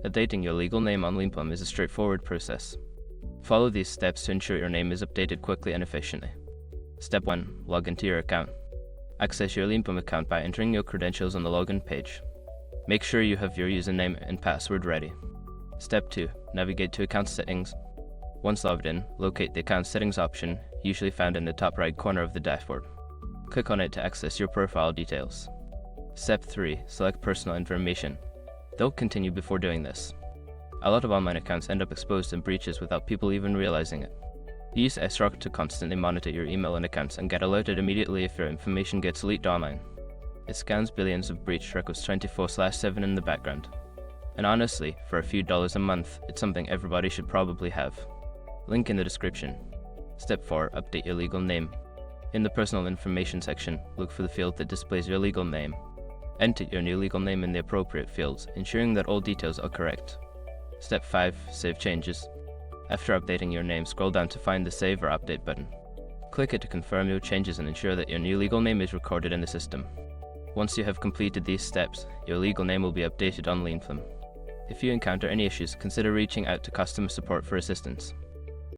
Updating your legal name on Leanplum is a straightforward process. Follow these steps to ensure your name is updated quickly and efficiently. Step 1. Log into your account. Access your Leanplum account by entering your credentials on the login page. Make sure you have your username and password ready. Step 2. Navigate to Account Settings. Once logged in, locate the Account Settings option, usually found in the top right corner of the dashboard. Click on it to access your profile details. Step 3. Select Personal Information. Don't continue before doing this. A lot of online accounts end up exposed in breaches without people even realizing it. Use SROC to constantly monitor your email and accounts and get alerted immediately if your information gets leaked online. It scans billions of breach records 24/7 in the background. And honestly, for a few dollars a month, it's something everybody should probably have. Link in the description. Step 4. Update your legal name. In the Personal Information section, look for the field that displays your legal name. Enter your new legal name in the appropriate fields, ensuring that all details are correct. Step 5. Save changes. After updating your name, scroll down to find the Save or Update button. Click it to confirm your changes and ensure that your new legal name is recorded in the system. Once you have completed these steps, your legal name will be updated on Leanplum. If you encounter any issues, consider reaching out to customer support for assistance.